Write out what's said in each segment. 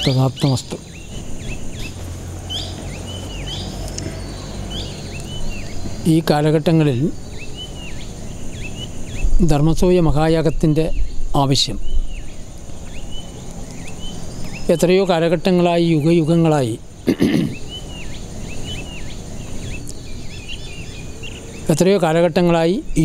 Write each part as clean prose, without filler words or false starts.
തഥാർത്ഥമസ്തു. ഈ കാലഘട്ടങ്ങളിൽ ധർമ്മസൂയ മഹായാഗത്തിൻ്റെ ആവശ്യം എത്രയോ കാലഘട്ടങ്ങളായി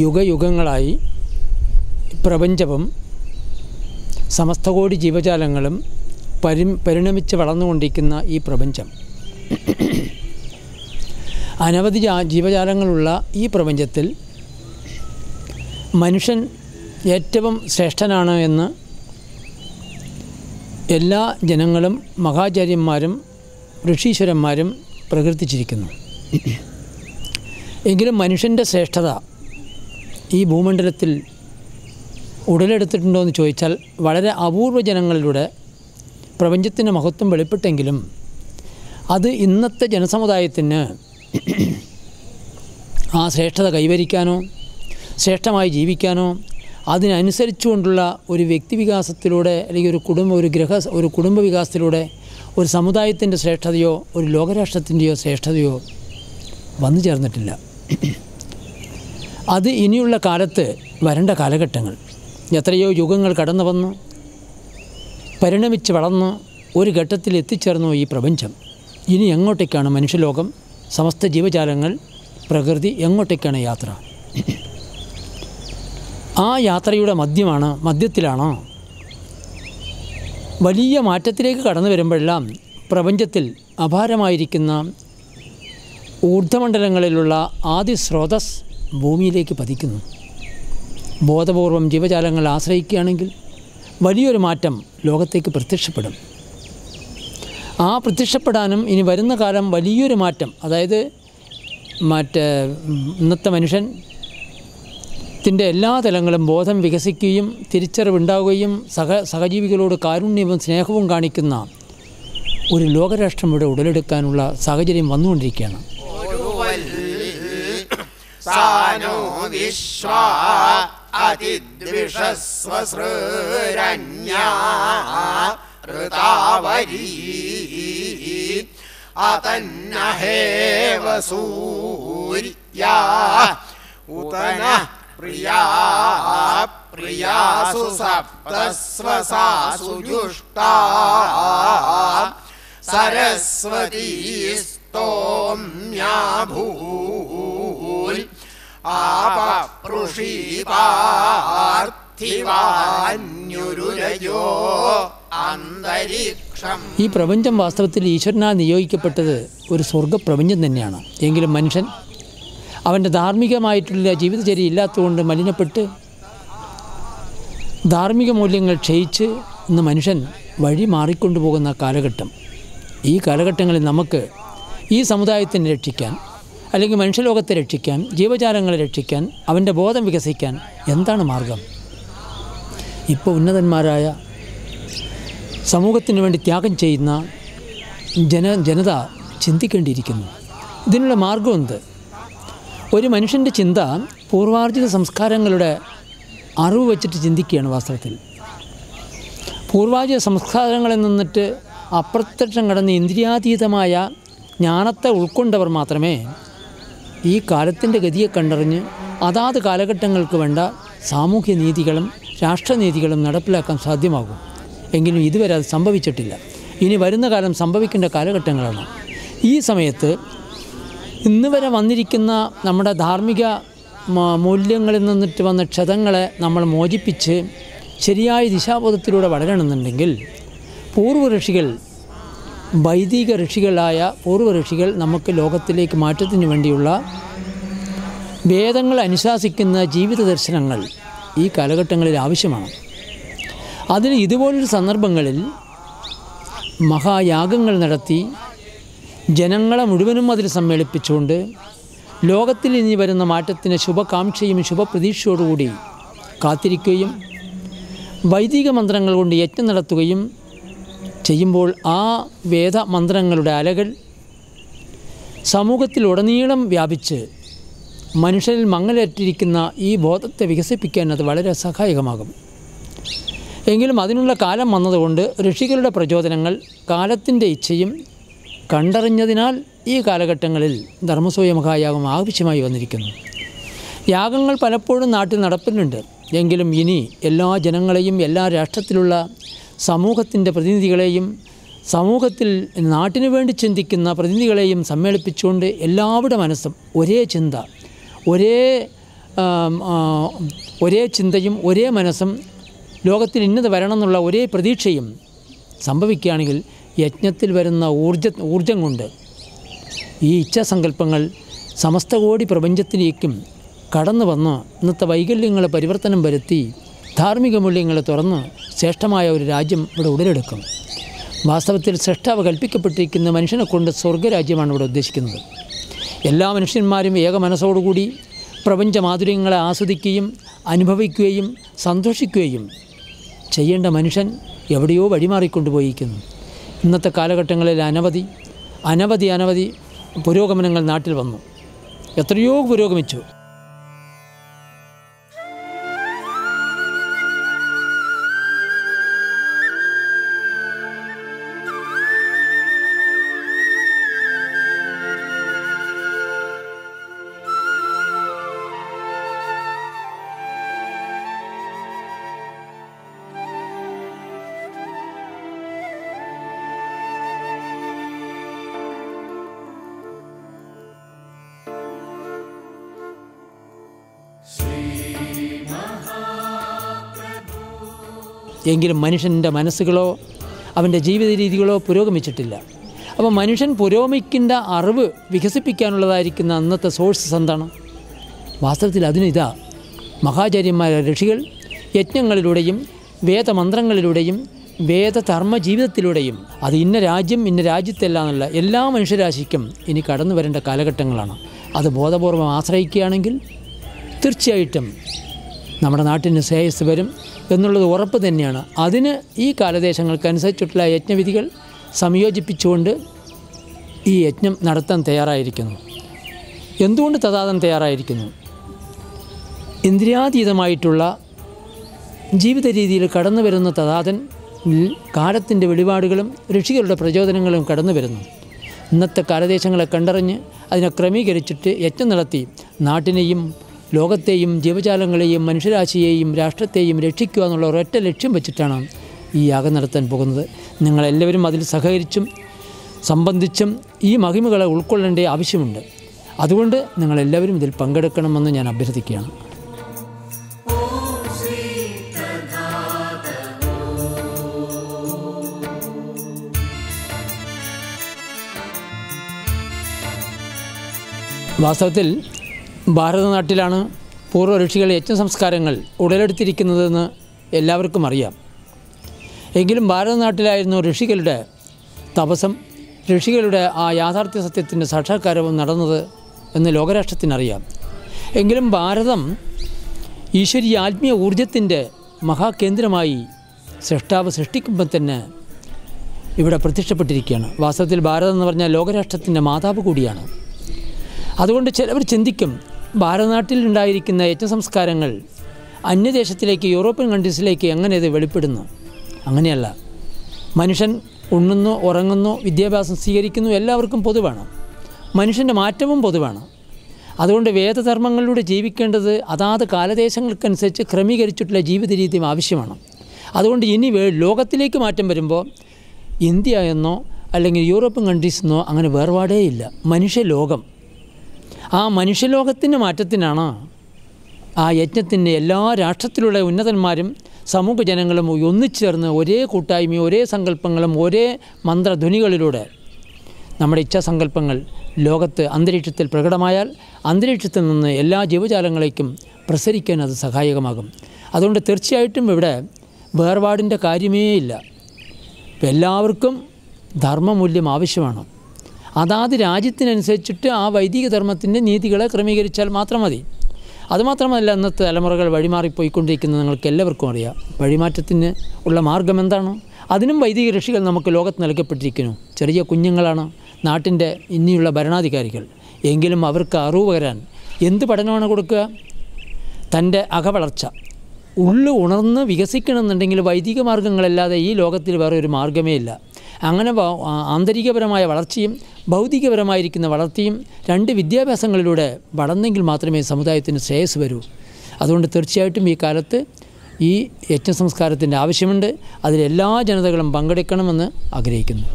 യുഗയുഗങ്ങളായി പ്രപഞ്ചവും സമസ്തകോടി ജീവജാലങ്ങളും പരിണമിച്ച് വളർന്നുകൊണ്ടിരിക്കുന്ന ഈ പ്രപഞ്ചം, അനവധി ജീവജാലങ്ങളുള്ള ഈ പ്രപഞ്ചത്തിൽ മനുഷ്യൻ ഏറ്റവും ശ്രേഷ്ഠനാണ് എന്ന് എല്ലാ ജനങ്ങളും മഹാചാര്യന്മാരും ഋഷീശ്വരന്മാരും പ്രകീർത്തിച്ചിരിക്കുന്നു. എങ്കിലും മനുഷ്യൻ്റെ ശ്രേഷ്ഠത ഈ ഭൂമണ്ഡലത്തിൽ ഉടലെടുത്തിട്ടുണ്ടോ എന്ന് ചോദിച്ചാൽ വളരെ അപൂർവ ജനങ്ങളിലൂടെ പ്രപഞ്ചത്തിൻ്റെ മഹത്വം വെളിപ്പെട്ടെങ്കിലും അത് ഇന്നത്തെ ജനസമുദായത്തിന് ആ ശ്രേഷ്ഠത കൈവരിക്കാനോ ശ്രേഷ്ഠമായി ജീവിക്കാനോ അതിനനുസരിച്ചുകൊണ്ടുള്ള ഒരു വ്യക്തിവികാസത്തിലൂടെ അല്ലെങ്കിൽ ഒരു കുടുംബ വികാസത്തിലൂടെ ഒരു സമുദായത്തിൻ്റെ ശ്രേഷ്ഠതയോ ഒരു ലോകരാഷ്ട്രത്തിൻ്റെയോ ശ്രേഷ്ഠതയോ വന്നു ചേർന്നിട്ടില്ല. അത് ഇനിയുള്ള കാലത്ത് വരേണ്ട കാലഘട്ടങ്ങൾ, എത്രയോ യുഗങ്ങൾ കടന്നു വന്നു പരിണമിച്ച് വളർന്ന് ഒരു ഘട്ടത്തിൽ എത്തിച്ചേർന്നു ഈ പ്രപഞ്ചം. ഇനി എങ്ങോട്ടേക്കാണ് മനുഷ്യലോകം, സമസ്ത ജീവജാലങ്ങൾ, പ്രകൃതി എങ്ങോട്ടേക്കാണ് യാത്ര? ആ യാത്രയുടെ മധ്യത്തിലാണോ വലിയ മാറ്റത്തിലേക്ക് കടന്നു വരുമ്പോഴെല്ലാം പ്രപഞ്ചത്തിൽ അപാരമായിരിക്കുന്ന ഊർധ്വമണ്ഡലങ്ങളിലുള്ള ആദി സ്രോതസ് ഭൂമിയിലേക്ക് പതിക്കുന്നു. ബോധപൂർവം ജീവജാലങ്ങൾ ആശ്രയിക്കുകയാണെങ്കിൽ വലിയൊരു മാറ്റം ലോകത്തേക്ക് പ്രത്യക്ഷപ്പെടും. ആ പ്രത്യക്ഷപ്പെടാനും ഇനി വരുന്ന കാലം വലിയൊരു മാറ്റം, അതായത് ഇന്നത്തെ മനുഷ്യൻ്റെ എല്ലാ തലങ്ങളും ബോധം വികസിക്കുകയും തിരിച്ചറിവുണ്ടാവുകയും സഹജീവികളോട് കാരുണ്യവും സ്നേഹവും കാണിക്കുന്ന ഒരു ലോകരാഷ്ട്രം ഇവിടെ ഉടലെടുക്കാനുള്ള സാഹചര്യം വന്നുകൊണ്ടിരിക്കുകയാണ്. പ്രിയാസു സപ്തസ്വസാസു ജുഷ്ടാ സരസ്വതീ സ്തോമ്യാ ഭൂൽ ആപപൃഷീപാർത്ഥിവാന്യുരുരജോ അന്തരീക്ഷം. ഈ പ്രപഞ്ചം വാസ്തവത്തിൽ ഈശ്വരനാൽ നിയോഗിക്കപ്പെട്ടത് ഒരു സ്വർഗ്ഗപ്രപഞ്ചം തന്നെയാണ്. എങ്കിലും മനുഷ്യൻ അവൻ്റെ ധാർമ്മികമായിട്ടുള്ള ജീവിതചര്യ ഇല്ലാത്തതുകൊണ്ട് മലിനപ്പെട്ട് ധാർമ്മിക മൂല്യങ്ങൾ ക്ഷയിച്ച് ഇന്ന് മനുഷ്യൻ വഴി മാറിക്കൊണ്ടുപോകുന്ന കാലഘട്ടം. ഈ കാലഘട്ടങ്ങളിൽ നമുക്ക് ഈ സമുദായത്തിനെ രക്ഷിക്കാൻ, അല്ലെങ്കിൽ മനുഷ്യലോകത്തെ രക്ഷിക്കാൻ, ജീവജാലങ്ങളെ രക്ഷിക്കാൻ, അവൻ്റെ ബോധം വികസിക്കാൻ എന്താണ് മാർഗം? ഇപ്പോൾ ഉന്നതന്മാരായ സമൂഹത്തിന് വേണ്ടി ത്യാഗം ചെയ്യുന്ന ജനത ചിന്തിക്കേണ്ടിയിരിക്കുന്നു. ഇതിനുള്ള മാർഗം എന്ത്? ഒരു മനുഷ്യൻ്റെ ചിന്ത പൂർവാർജിത സംസ്കാരങ്ങളുടെ അറിവ് വെച്ചിട്ട് ചിന്തിക്കുകയാണ്. വാസ്തവത്തിൽ പൂർവാർജിത സംസ്കാരങ്ങളിൽ നിന്നിട്ട് അപ്രത്യക്ഷം കടന്ന് ഇന്ദ്രിയാതീതമായ ജ്ഞാനത്തെ ഉൾക്കൊണ്ടവർ മാത്രമേ ഈ കാലത്തിൻ്റെ ഗതിയെ കണ്ടറിഞ്ഞ് അതാത് കാലഘട്ടങ്ങൾക്ക് വേണ്ട സാമൂഹ്യ നീതികളും രാഷ്ട്രനീതികളും നടപ്പിലാക്കാൻ സാധ്യമാകും. എങ്കിലും ഇതുവരെ അത് സംഭവിച്ചിട്ടില്ല. ഇനി വരുന്ന കാലം സംഭവിക്കേണ്ട കാലഘട്ടങ്ങളാണ്. ഈ സമയത്ത് ഇന്ന് വരെ വന്നിരിക്കുന്ന നമ്മുടെ ധാർമ്മിക മൂല്യങ്ങളിൽ നിന്നിട്ട് വന്ന ക്ഷതങ്ങളെ നമ്മൾ മോചിപ്പിച്ച് ശരിയായ ദിശാബോധത്തിലൂടെ വളരണമെന്നുണ്ടെങ്കിൽ വൈദിക ഋഷികളായ പൂർവ്വ ഋഷികൾ നമുക്ക് ലോകത്തിലേക്ക് മാറ്റത്തിന് വേണ്ടിയുള്ള വേദങ്ങൾ അനുശാസിക്കുന്ന ജീവിത ദർശനങ്ങൾ ഈ കാലഘട്ടങ്ങളിൽ ആവശ്യമാണ്. അതിന് ഇതുപോലൊരു സന്ദർഭങ്ങളിൽ മഹായാഗങ്ങൾ നടത്തി ജനങ്ങളെ മുഴുവനും അതിൽ സമ്മേളിപ്പിച്ചുകൊണ്ട് ലോകത്തിൽ ഇനി വരുന്ന മാറ്റത്തിന് ശുഭകാംക്ഷയും ശുഭപ്രതീക്ഷയോടുകൂടി കാത്തിരിക്കുകയും വൈദിക മന്ത്രങ്ങൾ കൊണ്ട് യജ്ഞം നടത്തുകയും ചെയ്യുമ്പോൾ ആ വേദമന്ത്രങ്ങളുടെ അലകൾ സമൂഹത്തിലുടനീളം വ്യാപിച്ച് മനുഷ്യരിൽ മങ്ങലേറ്റിരിക്കുന്ന ഈ ബോധത്തെ വികസിപ്പിക്കാൻ അത് വളരെ സഹായകമാകും. എങ്കിലും അതിനുള്ള കാലം വന്നതുകൊണ്ട് ഋഷികളുടെ പ്രചോദനങ്ങൾ കാലത്തിൻ്റെ ഇച്ഛയും കണ്ടറിഞ്ഞതിനാൽ ഈ കാലഘട്ടങ്ങളിൽ ധർമ്മസൂയ മഹായാഗം ആവശ്യമായി വന്നിരിക്കുന്നു. യാഗങ്ങൾ പലപ്പോഴും നാട്ടിൽ നടപ്പിലുണ്ട്. എങ്കിലും ഇനി എല്ലാ ജനങ്ങളെയും, എല്ലാ രാഷ്ട്രത്തിലുള്ള സമൂഹത്തിൻ്റെ പ്രതിനിധികളെയും, സമൂഹത്തിൽ നാട്ടിനു വേണ്ടി ചിന്തിക്കുന്ന പ്രതിനിധികളെയും സമ്മേളിപ്പിച്ചുകൊണ്ട് എല്ലാവരുടെ മനസ്സും ഒരേ ചിന്ത, ഒരേ ചിന്തയും ഒരേ മനസ്സും ലോകത്തിൽ ഇന്നത് വരണം എന്നുള്ള ഒരേ പ്രതീക്ഷയും സംഭവിക്കുകയാണെങ്കിൽ യജ്ഞത്തിൽ വരുന്ന ഊർജം കൊണ്ട് ഈ ഇച്ഛാസങ്കല്പങ്ങൾ സമസ്ത കോടി പ്രപഞ്ചത്തിലേക്കും കടന്നു വന്ന് ഇന്നത്തെ വൈകല്യങ്ങളെ പരിവർത്തനം വരുത്തി ധാർമ്മിക മൂല്യങ്ങളെ തുറന്ന് ശ്രേഷ്ഠമായ ഒരു രാജ്യം ഇവിടെ ഉടലെടുക്കും. വാസ്തവത്തിൽ സൃഷ്ടാവ് കൽപ്പിക്കപ്പെട്ടിരിക്കുന്ന മനുഷ്യനെ കൊണ്ട് സ്വർഗ്ഗരാജ്യമാണ് ഇവിടെ ഉദ്ദേശിക്കുന്നത്. എല്ലാ മനുഷ്യന്മാരും ഏക മനസ്സോടുകൂടി പ്രപഞ്ച മാധുര്യങ്ങളെ ആസ്വദിക്കുകയും അനുഭവിക്കുകയും സന്തോഷിക്കുകയും ചെയ്യേണ്ട മനുഷ്യൻ എവിടെയോ വഴിമാറിക്കൊണ്ടുപോയിരിക്കുന്നു. ഇന്നത്തെ കാലഘട്ടങ്ങളിൽ അനവധി പുരോഗമനങ്ങൾ നാട്ടിൽ വന്നു. എത്രയോ പുരോഗമിച്ചു. എങ്കിലും മനുഷ്യൻ്റെ മനസ്സുകളോ അവൻ്റെ ജീവിത രീതികളോ പുരോഗമിച്ചിട്ടില്ല. അപ്പോൾ മനുഷ്യൻ പുരോഗമിക്കേണ്ട അറിവ് വികസിപ്പിക്കാനുള്ളതായിരിക്കുന്ന അന്നത്തെ സോഴ്സസ് എന്താണ്? വാസ്തവത്തിൽ അതിനിതാ മഹാചാര്യന്മാരായ ഋഷികൾ യജ്ഞങ്ങളിലൂടെയും വേദമന്ത്രങ്ങളിലൂടെയും വേദധർമ്മ ജീവിതത്തിലൂടെയും അത് ഇന്ന രാജ്യം ഇന്ന രാജ്യത്തല്ല എന്നല്ല, എല്ലാ മനുഷ്യരാശിക്കും ഇനി കടന്നു വരേണ്ട കാലഘട്ടങ്ങളാണ്. അത് ബോധപൂർവം ആശ്രയിക്കുകയാണെങ്കിൽ തീർച്ചയായിട്ടും നമ്മുടെ നാട്ടിന് ശ്രേയസ് വരും എന്നുള്ളത് ഉറപ്പ് തന്നെയാണ്. അതിന് ഈ കാലദേശങ്ങൾക്കനുസരിച്ചിട്ടുള്ള യജ്ഞവിധികൾ സംയോജിപ്പിച്ചുകൊണ്ട് ഈ യജ്ഞം നടത്താൻ തയ്യാറായിരിക്കുന്നു. എന്തുകൊണ്ട് തഥാതൻ തയ്യാറായിരിക്കുന്നു? ഇന്ദ്രിയാതീതമായിട്ടുള്ള ജീവിത രീതിയിൽ കടന്നു വരുന്ന തഥാതൻ കാലത്തിൻ്റെ വെളിപാടുകളും ഋഷികളുടെ പ്രചോദനങ്ങളും കടന്നു വരുന്നു. ഇന്നത്തെ കാലദേശങ്ങളെ കണ്ടറിഞ്ഞ് അതിനെ ക്രമീകരിച്ചിട്ട് യജ്ഞം നടത്തി നാട്ടിനെയും ലോകത്തെയും ജീവജാലങ്ങളെയും മനുഷ്യരാശിയെയും രാഷ്ട്രത്തെയും രക്ഷിക്കുക എന്നുള്ള ഒരൊറ്റ ലക്ഷ്യം വെച്ചിട്ടാണ് ഈ യാഗം നടത്താൻ പോകുന്നത്. നിങ്ങളെല്ലാവരും അതിൽ സഹകരിച്ചും സംബന്ധിച്ചും ഈ മഹിമകളെ ഉൾക്കൊള്ളേണ്ട ആവശ്യമുണ്ട്. അതുകൊണ്ട് നിങ്ങളെല്ലാവരും ഇതിൽ പങ്കെടുക്കണമെന്ന് ഞാൻ അഭ്യർത്ഥിക്കുകയാണ്. വാസ്തവത്തിൽ ഭാരതനാട്ടിലാണ് പൂർവ്വ ഋഷികൾ യജ്ഞസംസ്കാരങ്ങൾ ഉടലെടുത്തിരിക്കുന്നതെന്ന് എല്ലാവർക്കും അറിയാം. എങ്കിലും ഭാരതനാട്ടിലായിരുന്നു ഋഷികളുടെ തപസ്സും ഋഷികളുടെ ആ യാഥാർത്ഥ്യ സത്യത്തിൻ്റെ സാക്ഷാത്കാരവും നടന്നത് എന്ന് ലോകരാഷ്ട്രത്തിനറിയാം. എങ്കിലും ഭാരതം ഈശ്വരീയ ആത്മീയ ഊർജത്തിൻ്റെ മഹാകേന്ദ്രമായി സൃഷ്ടാവ് സൃഷ്ടിക്കുമ്പോൾ തന്നെ ഇവിടെ പ്രത്യക്ഷപ്പെട്ടിരിക്കുകയാണ്. വാസ്തവത്തിൽ ഭാരതം എന്ന് പറഞ്ഞാൽ ലോകരാഷ്ട്രത്തിൻ്റെ മാതാവ് കൂടിയാണ്. അതുകൊണ്ട് ചിലവർ ചിന്തിക്കും, ഭാരതനാട്ടിൽ ഉണ്ടായിരിക്കുന്ന യജ്ഞസംസ്കാരങ്ങൾ അന്യദേശത്തിലേക്ക്, യൂറോപ്യൻ കൺട്രീസിലേക്ക് എങ്ങനെ ഇത് വെളിപ്പെടുന്നു? അങ്ങനെയല്ല. മനുഷ്യൻ ഉണ്ണുന്നു, ഉറങ്ങുന്നു, വിദ്യാഭ്യാസം സ്വീകരിക്കുന്നു, എല്ലാവർക്കും പൊതുവാണ്. മനുഷ്യൻ്റെ മാറ്റവും പൊതുവാണ്. അതുകൊണ്ട് വേദധർമ്മങ്ങളിലൂടെ ജീവിക്കേണ്ടത് അതാത് കാലദേശങ്ങൾക്കനുസരിച്ച് ക്രമീകരിച്ചിട്ടുള്ള ജീവിത രീതിയും ആവശ്യമാണ്. അതുകൊണ്ട് ഇനി ലോകത്തിലേക്ക് മാറ്റം വരുമ്പോൾ ഇന്ത്യ എന്നോ അല്ലെങ്കിൽ യൂറോപ്യൻ കൺട്രീസ് എന്നോ അങ്ങനെ വേർപാടേയില്ല. മനുഷ്യലോകം, ആ മനുഷ്യലോകത്തിൻ്റെ മാറ്റത്തിനാണ് ആ യജ്ഞത്തിൻ്റെ എല്ലാ രാഷ്ട്രത്തിലുള്ള ഉന്നതന്മാരും സമൂഹ ജനങ്ങളും ഒന്നിച്ചേർന്ന് ഒരേ കൂട്ടായ്മയും ഒരേ സങ്കല്പങ്ങളും ഒരേ മന്ത്രധ്വനികളിലൂടെ നമ്മുടെ ഇച്ഛാസങ്കല്പങ്ങൾ ലോകത്ത് അന്തരീക്ഷത്തിൽ പ്രകടമായാൽ അന്തരീക്ഷത്തിൽ നിന്ന് എല്ലാ ജീവജാലങ്ങളേക്കും പ്രസരിക്കാൻ അത് സഹായകമാകും. അതുകൊണ്ട് തീർച്ചയായിട്ടും ഇവിടെ വേർപാടിൻ്റെ കാര്യമേ ഇല്ല. എല്ലാവർക്കും ധർമ്മമൂല്യം ആവശ്യമാണ്. അതാത് രാജ്യത്തിനനുസരിച്ചിട്ട് ആ വൈദിക ധർമ്മത്തിൻ്റെ നീതികളെ ക്രമീകരിച്ചാൽ മാത്രം മതി. അതുമാത്രമല്ല, ഇന്നത്തെ തലമുറകൾ വഴിമാറിപ്പോയിക്കൊണ്ടിരിക്കുന്നത് നിങ്ങൾക്ക് എല്ലാവർക്കും അറിയാം. വഴിമാറ്റത്തിന് ഉള്ള മാർഗം എന്താണ്? അതിനും വൈദിക ഋഷികൾ നമുക്ക് ലോകത്ത് നൽകപ്പെട്ടിരിക്കുന്നു. ചെറിയ കുഞ്ഞുങ്ങളാണ് നാട്ടിൻ്റെ ഇനിയുള്ള ഭരണാധികാരികൾ. എങ്കിലും അവർക്ക് അറിവ് പകരാൻ എന്ത് പഠനമാണ് കൊടുക്കുക? തൻ്റെ അകവളർച്ച, ഉള്ളു ഉണർന്ന് വികസിക്കണമെന്നുണ്ടെങ്കിൽ വൈദിക മാർഗ്ഗങ്ങളല്ലാതെ ഈ ലോകത്തിൽ വേറെ ഒരു മാർഗ്ഗമേ ഇല്ല. അങ്ങനെ ആന്തരികപരമായ വളർച്ചയും ഭൗതികപരമായിരിക്കുന്ന വളർച്ചയും രണ്ട് വിദ്യാഭ്യാസങ്ങളിലൂടെ വളർന്നെങ്കിൽ മാത്രമേ സമുദായത്തിന് ശ്രേയസ് വരൂ. അതുകൊണ്ട് തീർച്ചയായിട്ടും ഈ കാലത്ത് ഈ യജ്ഞസംസ്കാരത്തിൻ്റെ ആവശ്യമുണ്ട്. അതിലെല്ലാ ജനതകളും പങ്കെടുക്കണമെന്ന് ആഗ്രഹിക്കുന്നു.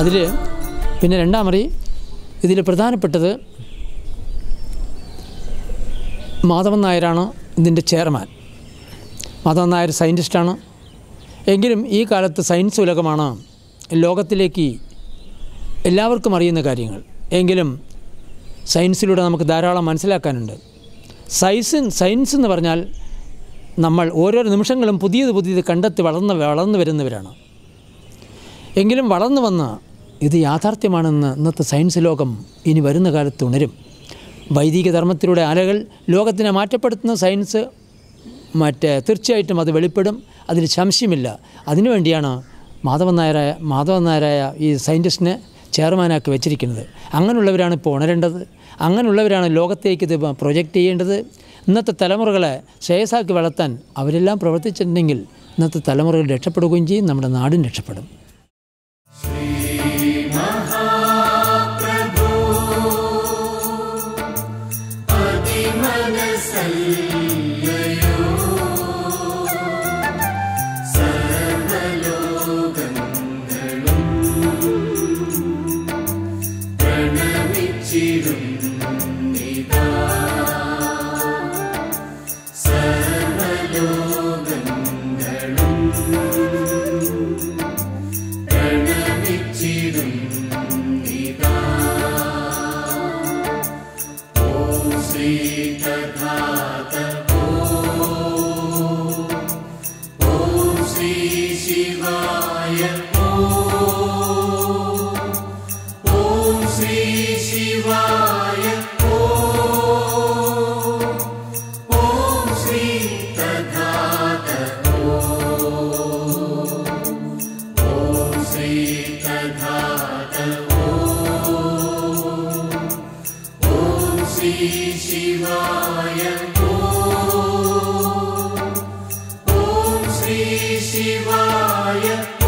അതിൽ പിന്നെ രണ്ടാമറി ഇതിൽ പ്രധാനപ്പെട്ടത് മാധവൻ നായരാണ് ഇതിൻ്റെ ചെയർമാൻ. മാധവൻ നായർ സയൻറ്റിസ്റ്റാണ്. എങ്കിലും ഈ കാലത്ത് സയൻസ് ഉലകമാണ് ലോകത്തിലേക്ക് എല്ലാവർക്കും അറിയുന്ന കാര്യങ്ങൾ. എങ്കിലും സയൻസിലൂടെ നമുക്ക് ധാരാളം മനസ്സിലാക്കാനുണ്ട്. സയൻസ് എന്ന് പറഞ്ഞാൽ നമ്മൾ ഓരോരോ നിമിഷങ്ങളും പുതിയത് കണ്ടെത്തി വളർന്നു വരുന്നവരാണ്. എങ്കിലും വളർന്നു വന്ന് ഇത് യാഥാർത്ഥ്യമാണെന്ന് ഇന്നത്തെ സയൻസ് ലോകം ഇനി വരുന്ന കാലത്ത് ഉണരും. വൈദിക ധർമ്മത്തിലൂടെ അലകൾ ലോകത്തിനെ മാറ്റപ്പെടുത്തുന്ന സയൻസ് തീർച്ചയായിട്ടും അത് വെളിപ്പെടും, അതിൽ സംശയമില്ല. അതിനുവേണ്ടിയാണ് മാധവൻ നായരായ ഈ സയൻറ്റിസ്റ്റിനെ ചെയർമാനാക്കി വെച്ചിരിക്കുന്നത്. അങ്ങനെയുള്ളവരാണ് ഇപ്പോൾ ഉണരേണ്ടത്. അങ്ങനെയുള്ളവരാണ് ലോകത്തേക്ക് ഇത് പ്രൊജക്റ്റ് ചെയ്യേണ്ടത്. ഇന്നത്തെ തലമുറകളെ ശ്രേയസ്സാക്കി വളർത്താൻ അവരെല്ലാം പ്രവർത്തിച്ചിട്ടുണ്ടെങ്കിൽ ഇന്നത്തെ തലമുറകൾ രക്ഷപ്പെടുകയും ചെയ്യും, നമ്മുടെ നാടും രക്ഷപ്പെടും. Shivaya.